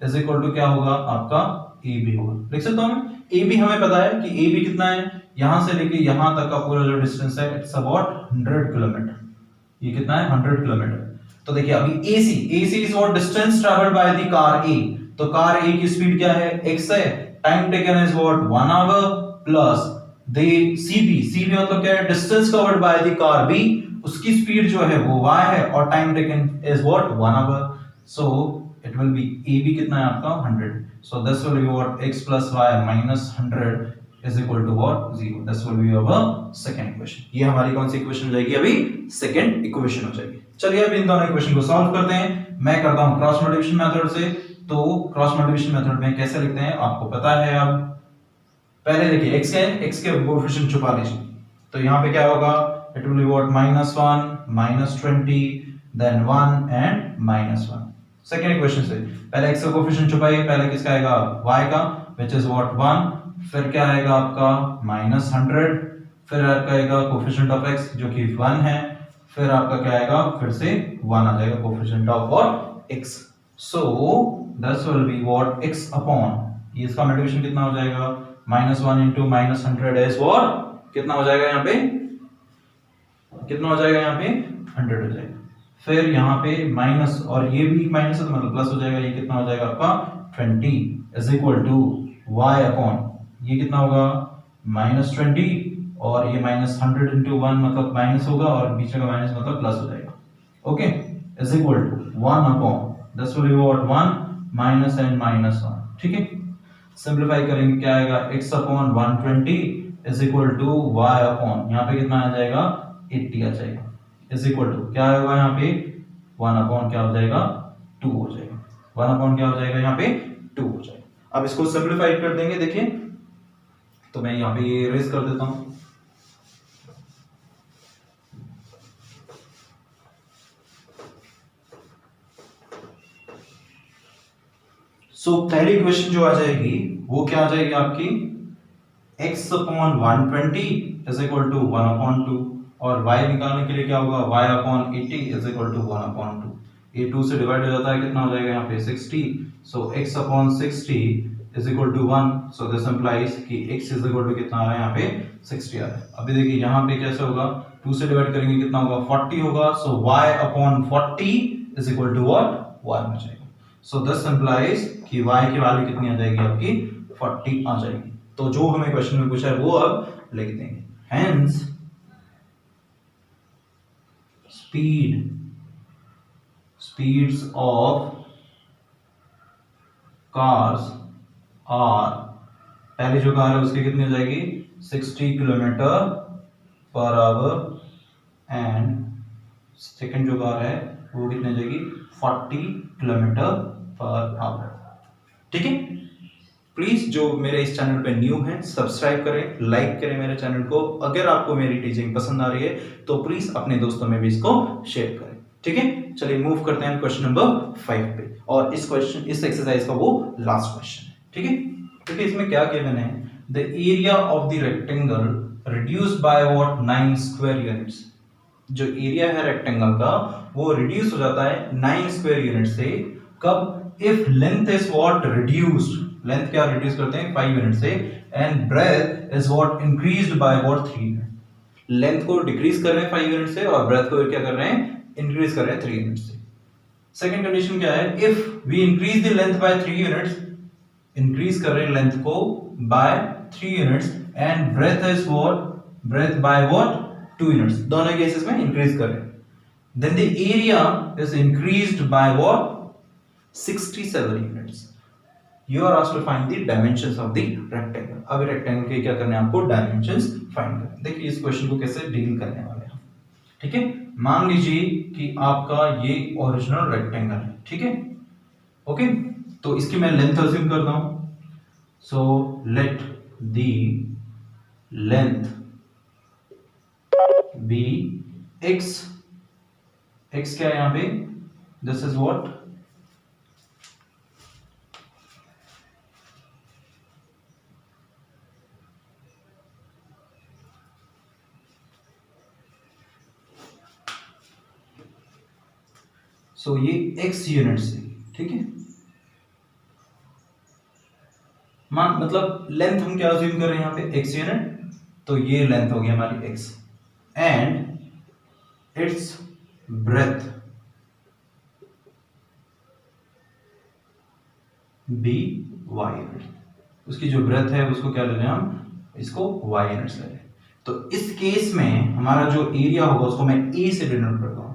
is equal to क्या होगा, आपका AB होगा। लिख सकता हूं मैं, AB हमें पता है कि AB कितना है, यहां से लेके यहां तक का पूरा जो डिस्टेंस है इट्स अबाउट 100 किलोमीटर। ये कितना है, 100 किलोमीटर। तो देखिए अभी AC is what, distance travelled by the car A। तो कार A की स्पीड क्या है, x है, time taken is what 1 hour, plus the CB मतलब क्या है, distance covered by the car B, उसकी स्पीड जो है वो y है, और time taken is what 1 hour. So it will be AB कितना है आपका 100। So this will be what x plus y minus 100 is equal to what, 0. This will be our second equation. ये हमारी कौन सी इक्वेशन हो जाएगी, अभी सेकंड इक्वेशन हो जाएगी। चलिए अब इन दोनों इक्वेशन को सॉल्व करते हैं। मैं करता हूं क्रॉस मल्टीप्लिकेशन मेथड से। तो क्रॉस मल्टीप्लिकेशन मेथड में कैसे लिखते हैं आपको पता है। अब पहले देखिए x के कोएफिशिएंट छुपा लीजिए। तो यहाँ पे क्या होगा, it will be what, -1 -20 then 1 and -1। Second equation से पहले x का कोएफिशिएंट छुपाइए, पहले किसका आएगा, y का, which is what 1, फिर क्या आएगा आपका -100, फिर आपका आएगा कोएफिशिएंट ऑफ x जो कि 1 है, फिर आपका क्या आएगा, फिर से 1 आ जाएगा coefficient of what, x। So this will B what, x upon, ये इसका मल्टीप्लिकेशन कितना हो जाएगा, -1 into -100 is what, कितना हो जाएगा यहाँ पे, कितना हो जाएगा यहाँ पे 100 हो जाएगा। फिर यहाँ पे माइनस, और ये भी माइनस है तो मतलब प्लस हो जाएगा, ये कितना हो जाएगा आपका 20 is equal to y upon, ये कितना होगा -20, और ये -100 into 1 मतलब माइनस होगा, और बीच में का माइनस मतलब प्लस हो जाएगा, okay, is equal to 1 upon, this will be what 1 minus and -1, ठीक है। सिंपलीफाई करेंगे क्या आएगा, x upon 120 is equal to y upon, यहाँ पे कितना आ जाएगा 80 आ जाएगा, इज इक्वल टू क्या होगा यहाँ पे 1 अपॉन क्या हो जाएगा 2 हो जाएगा, 1 अपॉन क्या हो जाएगा यहाँ पे 2 हो जाएगा। अब इसको सिंपलीफाई कर देंगे, देखिए तो मैं यहाँ पे ये इरेज कर देता हूं। सो पहली इक्वेशन जो आ जाएगी वो क्या आ जाएगी आपकी, x upon 120 is equal to 1 upon 2, और y निकालने के लिए क्या होगा, y upon 80 is equal to 1 upon 2। ये 2 से डिवाइड हो जाता है, कितना हो जाएगा यहाँ पे 60। So x upon 60 is equal to 1। So this implies कि x इज इक्वल टू कितना आ रहा है यहाँ पे 60 आ रहा है। अभी देखिए यहाँ पे कैसे होगा, 2 से डिवाइड करेंगे कितना होगा 40 होगा। So y upon 40 is equal to what 1 हो जाएगा। सो दिस इंप्लाइज कि y की वैल्यू कितनी आ जाएगी आपकी 40 आ जाएगी। तो जो हमें क्वेश्चन में पूछा है वो अब लिख देंगे। Hence speeds of cars are, पहली जो कार है उसकी कितनी हो जाएगी 60 kilometre per hour, and second जो कार है वो कितनी हो जाएगी 40 किलोमीटर पर आवर, ठीक है। प्लीज जो मेरे इस चैनल पे न्यू है सब्सक्राइब करें, लाइक करें मेरे चैनल को। अगर आपको मेरी टीचिंग पसंद आ रही है तो प्लीज अपने दोस्तों में भी इसको शेयर करें, ठीक है। चलिए मूव करते हैं क्वेश्चन नंबर 5 पे, और इस एक्सरसाइज का वो लास्ट क्वेश्चन है, ठीक है। क्योंकि इसमें क्या गिवन है, the area of the rectangle reduced by what 9 square units. जो एरिया है रेक्टेंगल का वो रिड्यूस हो जाता है 9 स्क्वायर यूनिट से, कब, if length is what reduced, length क्या रिड्यूस करते हैं 5 यूनिट से, and breadth is what increased by what 3 unit. Length को डिक्रीज कर रहे हैं 5 यूनिट से, और ब्रेथ को क्या कर रहे हैं इंक्रीज कर रहे हैं 3 यूनिट से। सेकंड कंडीशन क्या है, if we increase the length by 3 units, increase कर रहे हैं लेंथ को by 3 units, and breadth is what, breadth by what 2 units, दोनों केसेस में इंक्रीज कर रहे हैं, then the area is increased by what 67 units. You are asked to find the dimensions of the rectangle। अब रेक्टेंगल के क्या करने हैं आपको, डायमेंशंस फाइंड करने। देखिए इस क्वेश्चन को कैसे डील करने वाले हैं, ठीक है। मान लीजिए कि आपका ये ओरिजिनल रेक्टेंगल है, ठीक है, ओके। तो इसकी मैं लेंथ अज्यूम करता हूं। So let the length be x. X क्या है यहां पे, दिस इज व्हाट, सो ये x यूनिट से, ठीक है। मान मतलब लेंथ हम क्या अज्यूम कर रहे हैं यहां पे, x यूनिट, तो ये लेंथ हो गई हमारी x and its breadth be y unit. उसकी जो ब्रेथ है उसको क्या ले रहे हैं हम, इसको y यूनिट्स ले रहे हैं। तो इस केस में हमारा जो एरिया होगा उसको मैं a से डिनोट करता हूं।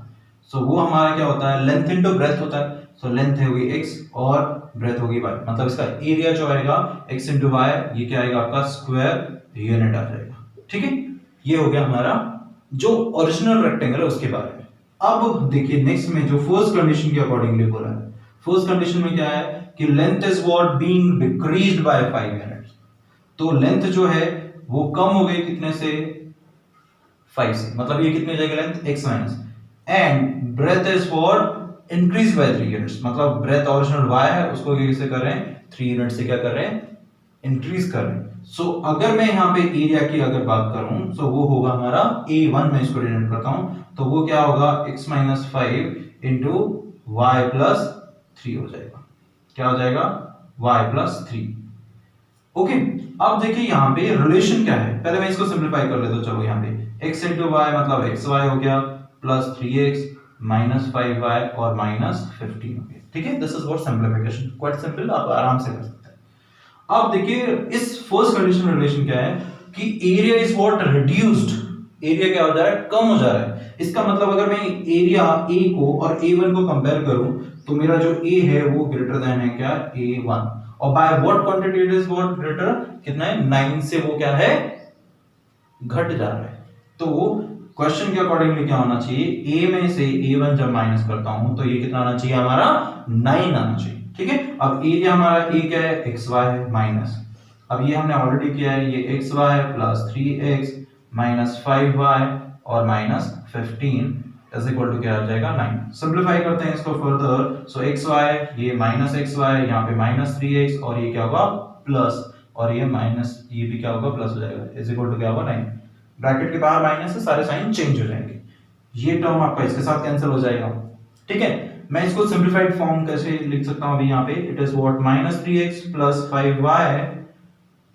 सो वो हमारा क्या होता है, लेंथ इनटू ब्रेथ होता है। सो लेंथ होगी x और ब्रेथ होगी y, मतलब इसका एरिया जो आएगा x इंटू y, ये क्या आएगा आपका स्क्वायर यूनिट आ जाएगा, ठीक है। ये हो गया हमारा जो ओरिजिनल रेक्टेंगल है उसके बारे में। अब देखिए नेक्स्ट में जो फर्स्ट कंडीशन के अकॉर्डिंगली बोला है, फर्स्ट कंडीशन में क्या है कि length is what being decreased bye 5 units. तो लेंथ जो है वो कम हो गई कितने से, 5 से, मतलब ये कितनी हो जाएगी length, x minus, and breadth is what increase by 3 units, मतलब ब्रेथ ओरिजिनल y है उसको कैसे कर रहे हैं, 3 यूनिट से क्या कर रहे हैं, इंक्रीज कर रहे हैं। सो अगर मैं यहाँ पे एरिया की अगर बात करूं तो वो होगा हमारा a1, मैं इसको डिनोट करता हूं, तो वो क्या होगा x minus 5 into y plus 3 हो जाएगा। क्या हो जाएगा, y प्लस 3, ओके। अब देखिए यहाँ पे रिलेशन क्या है, पहले मैं इसको सिंप्लीफाई कर लेता हूं। चलो यहाँ पे x इंटू वाई मतलब xy हो गया प्लस 3x माइनस 5y और माइनस 15 हो गया, ठीक है। This is what simplification, quite simple, आप आराम से कर सकते हैं। अब देखिए इस फर्स्ट कंडीशन में रिलेशन क्या है कि area is what reduced, area क्या हो जा रहा है, कम हो जा रहा है। इसका मतलब अगर मैं एरिया a को और a1 को कंपेयर करूं तो मेरा जो a है वो ग्रेटर देन है क्या, a1, और by what quantity it is what greater, कितना है, 9 से वो क्या है, घट जा रहा है। तो क्वेश्चन के अकॉर्डिंगली क्या होना चाहिए, a में से a1 जब माइनस करता हूं तो ये कितना आना चाहिए हमारा, 9 आना चाहिए, ठीक है। अब एरिया हमारा a क्या है, xy है माइनस, अब ये हमने ऑलरेडी किया है, ये xy plus 3x minus 5y और माइनस 15 इज इक्वल टू क्या आ जाएगा, 9। सिंप्लीफाई करते हैं इसको फर्दर। सो xy, ये माइनस xy, यहाँ पे माइनस 3x और ये क्या होगा प्लस, और ये माइनस, ये भी क्या होगा प्लस हो जाएगा, इज इक्वल टू क्या होगा 9। ब्रैकेट के बाहर माइनस से सारे साइन चेंज हो जाएंगे, ये टर्म आपका इसके साथ कैंसिल हो जाएगा, ठीक है। मैं इसको सिंप्लीफाइड फॉर्म कैसे लिख सकता हूं अभी यहाँ पे, it is what minus 3x plus 5y,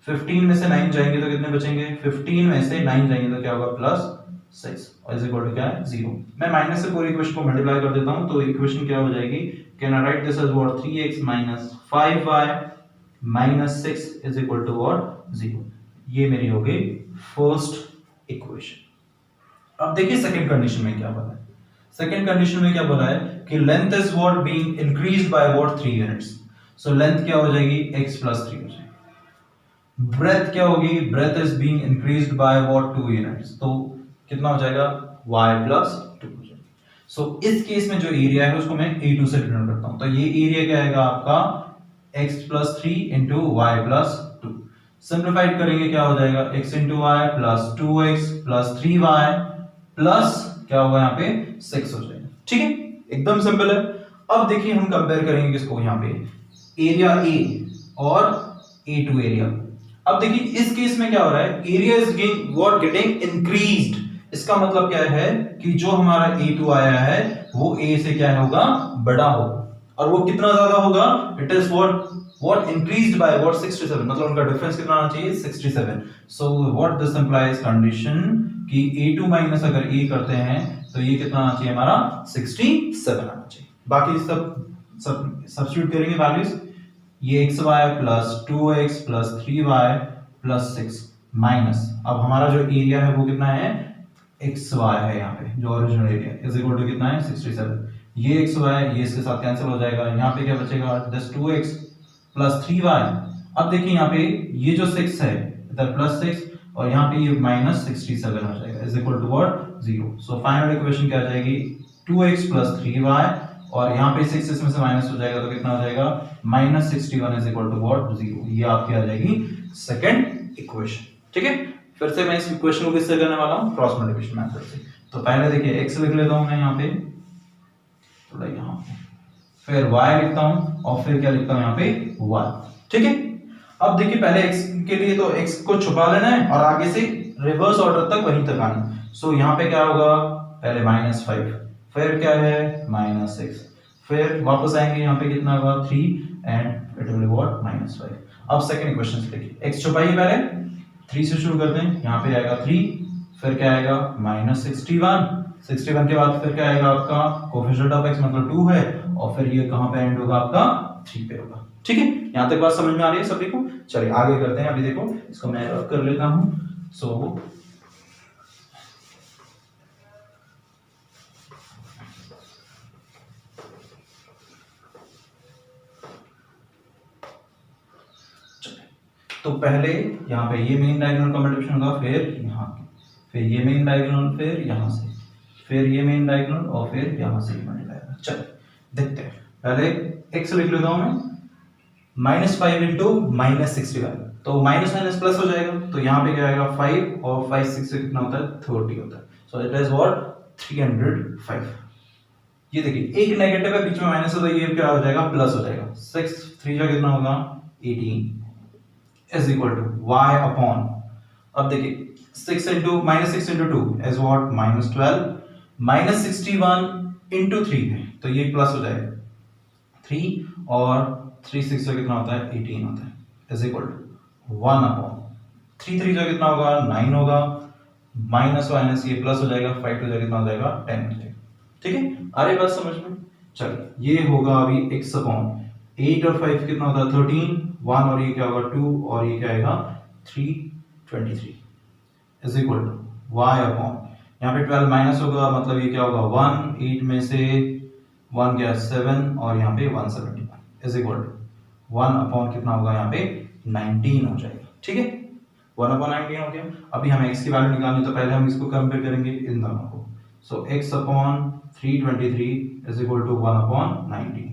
15 में से 9 जाएंगे तो कितने बचेंगे, 15 में से 9 जाएंगे तो क्या होगा प्लस 6 और इज इक्वल टू क्या है 0। मैं माइनस से पूरी इक्वेशन को मल्टीप्लाई कर देता हूं तो इक्वेशन क्या हो जाएगी, can I write this as what 3x minus 5y minus 6 is equal to what 0। ये मेरी हो गई फर्स्ट इक्वेशन। अब देखिए सेकंड कंडीशन में क्या बोला है, सेकंड कंडीशन में क्या बोला है कि length is what being increased by what 3 units. So length क्या हो जाएगी, x प्लस 3 हो जाएगी। ब्रेथ क्या होगी, breadth is being increased by what 2 units, तो कितना हो जाएगा, y प्लस 2 हो जाएगा। सो इस केस में जो एरिया है उसको मैं a2 से डिनोट करता हूं, तो ये एरिया क्या आएगा आपका x plus 3 into y plus 2। Simplified करेंगे क्या हो जाएगा, x into y plus 2x plus 3y plus क्या होगा यहाँ पे 6 हो जाएगा, ठीक है, एकदम सिंपल है। अब देखिए हम कंपेयर करेंगे किसको, यहाँ पे एरिया A और A2 एरिया। अब देखिए इस केस में क्या हो रहा है, एरिया इज गेटिंग इंक्रीज्ड, इसका मतलब क्या है कि जो हमारा A2 आया है वो A से क्या होगा, बड़ा होगा, और वो कितना ज्यादा होगा, it is what increased by what 67, मतलब उनका डिफरेंस कितना आना चाहिए 67। So what this implies condition कि a2 माइनस अगर a करते हैं तो ये कितना आना चाहिए हमारा 67 आना चाहिए। बाकी सब सब्स्टिट्यूट करेंगे वैल्यूज, ये xy plus 2x plus 3y plus 6 minus, अब हमारा जो एरिया है वो कितना है, xy है यहाँ पे जो original area is equal to कितना है 67, ये xy ये इसके साथ कैंसिल हो जाएगा, यहाँ पे क्या बचेगा, जस्ट 2x प्लस 3y। अब देखिए यहाँ पे ये जो 6 है इधर प्लस 6 और यहाँ पे ये माइनस 67 हो जाएगा is equal to what 0। So final equation क्या आ जाएगी 2x + 3y, और यहाँ पे 6 इसमें से माइनस हो जाएगा तो कितना हो जाएगा -61 इज इक्वल टू व्हाट 0। ये आपकी आ जाएगी सेकंड इक्वेशन। ठीक है, फिर से मैं इस इक्वेशन को किससे करने वाला हूँ क्रॉस मल्टीप्लिकेशन मेथड से। तो पहले देखिए x लिख लेता हूँ मैं यहाँ पे, थोड़ा यहाँ पे, फिर y लिखता हूँ और फिर क्या लिखता हूँ यहाँ पे y। ठीक है, अब देखिए पहले x के लिए तो x को छुपा लेना है और आगे से रिवर्स ऑर्डर तक वहीं तक आना है। सो यहाँ पे क्या होगा पहले -5, फिर क्या है -6, फिर वापस आएंगे यहाँ पे कितना होगा 3 and it will be what -5। अब सेकंड इक्वेशन से देखिए x छुपाइए, पहले 3 से शुरू करते हैं, यहाँ पे आएगा 3, फिर क्या आएगा -61 के बाद फिर क्या आएगा आपका कोएफिशिएंट ऑफ x मतलब 2 है, और फिर ये कहां पे एंड होगा आपका 3 पे होगा। ठीक है, यहां तक बात समझ में आ रही है सभी को। चलिए आगे करते हैं। अभी देखो इसको मैं रब कर लेता हूं। सो तो पहले यहाँ पे ये मेन डायगोनल का मल्टीप्लिकेशन होगा, फिर यहाँ फिर ये मेन डायगोनल, फिर यहाँ से, फिर ये मेन डायगोनल और फिर यहाँ से मल्टीप्लाई। चलिए देखते हैं, पहले x लिख लेता हूँ मैं -5 इंटू -61, तो माइनस माइनस प्लस हो जाएगा, तो यहाँ पे क्या आएगा 5 और 5 6 से कितना होता है 30 होता है। So it is what 305। ये देखिए एक नेगेटिव है बीच में माइनस है, तो ये क्या हो जाएगा प्लस हो जाएगा। 6 3 का कितना होगा 18 is equal to y upon, अब देखिए 6 into -6 into 2 is what -12, -61 into 3 है तो ये प्लस हो जाएगा 3, और 3 6 का कितना होता है 18 होता है, इज इक्वल टू 1 अपॉन 3 3 का कितना होगा 9 होगा, माइनस माइनस ये प्लस हो जाएगा, 5 2 का कितना हो जाएगा 10 हो जाएगा। ठीक है, आ रही बात समझ में। चलिए ये होगा अभी x अपॉन 8 और 5 कितना होता है 13, 1 और ये क्या होगा 2 और ये क्या आएगा 323 is equal to y upon, यहाँ पे 12 माइनस होगा मतलब ये क्या होगा 1, 8 में से 1 क्या 7 और यहाँ पे 171 इज इक्वल टू 1 अपॉन कितना होगा यहाँ पे 19 हो जाएगा। ठीक है, 1 अपॉन 19 हो गया। अभी हमें x की वैल्यू निकालनी, तो पहले हम इसको कंपेयर करेंगे इन दोनों को। So x upon 323 is equal to 1 upon 19,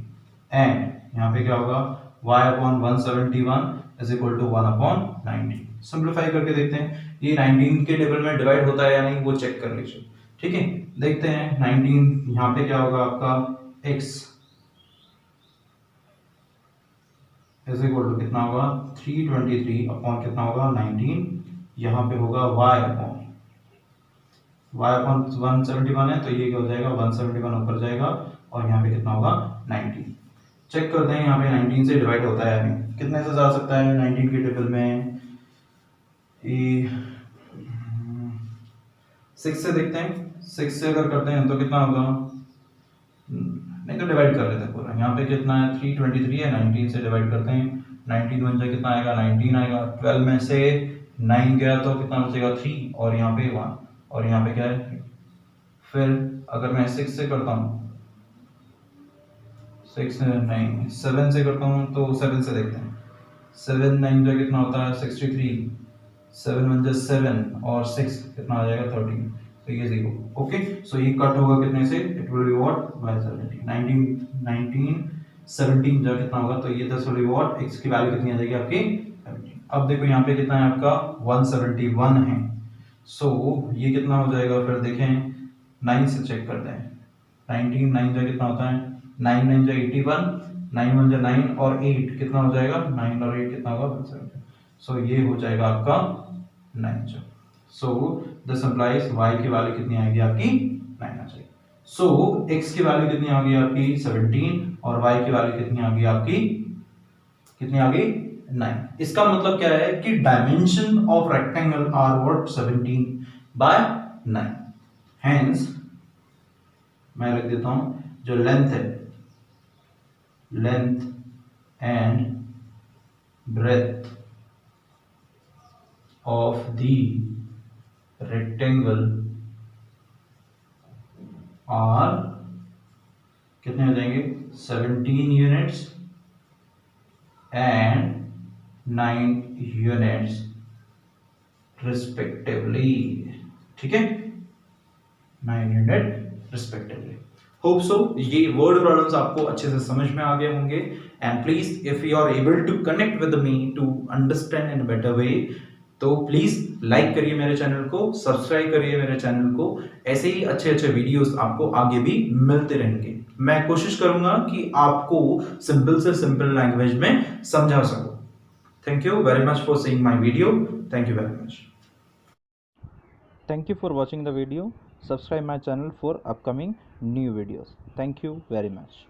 and यहाँ पे क्या होगा y upon 171 is equal to 1 upon 19। Simplify करके देखते हैं ये 19 के टेबल में डिवाइड होता है या नहीं, वो चेक कर लीजिए। ठीक है, देखते हैं 19 यहाँ पे क्या होगा आपका x इज इक्वल टू कितना होगा 323 अपॉन कितना होगा 19, यहाँ पे होगा y अपॉन 171 है तो ये क्या हो जाएगा 171 ऊपर जाएगा और यहाँ पे कितना होगा 19। चेक करते हैं यहाँ पे 19 से डिवाइड होता है या नहीं, कितने से जा सकता है 19 के टेबल में, 6 से देखते हैं। 6 से अगर करते हैं तो कितना होगा, नहीं तो डिवाइड कर लेते हैं पूरा। यहाँ पे कितना है 323 है, 19 से डिवाइड करते हैं, 19 बन जाए कितना आएगा 19 आएगा, 12 में से 9 गया तो कितना बचेगा 3 और यहाँ पे 1 और यहाँ पे क्या है। फिर अगर मैं 6 से करता हूँ 6 नहीं 7 से करता हूँ, तो 7 से देखते हैं, 7 9 जो कितना होता है 63, 7 1 जा 7 और 6 कितना आ जाएगा 13, तो ये 0। ओके, सो ये कट होगा कितने से, it will be what by 17, 19 17 जो कितना होगा, तो ये 10 विल बी व्हाट x की वैल्यू कितनी आ जाएगी आपकी 17। अब देखो यहाँ पे कितना है आपका 171 है, सो ये कितना हो जाएगा, फिर देखें 9 से चेक करते हैं, 19 9 जो कितना होता है 9 9 जो 81, 9 1 जो 9 और 8 कितना हो जाएगा 9 और 8 कितना होगा 170, सो ये हो जाएगा आपका 9 जो। सो दिस इंप्लाइज y की वैल्यू कितनी आएगी आपकी 9 आ जाएगी। सो x की वैल्यू कितनी आ गई आपकी 17 और y की वैल्यू कितनी आ गई आपकी, कितनी आ गई 9। इसका मतलब क्या है कि dimension of rectangle are what 17 by 9। Hence मैं लिख देता हूं जो लेंथ है, length and breadth of the rectangle are कितने हो जाएंगे 17 यूनिट्स एंड 9 यूनिट्स रिस्पेक्टिवली। ठीक है, 9 यूनिट रिस्पेक्टिवली। होप सो ये वर्ड प्रॉब्लम्स आपको अच्छे से समझ में आ गए होंगे। And please if you are able to connect with me to understand in better way, तो प्लीज लाइक करिए मेरे चैनल को, सब्सक्राइब करिए मेरे चैनल को। ऐसे ही अच्छे अच्छे वीडियोस आपको आगे भी मिलते रहेंगे। मैं कोशिश करूंगा कि आपको सिंपल से सिंपल लैंग्वेज में समझा सकूं। Thank you very much for seeing my video. Thank you very much. Thank you for watching the video. Subscribe my channel for upcoming new videos. Thank you very much.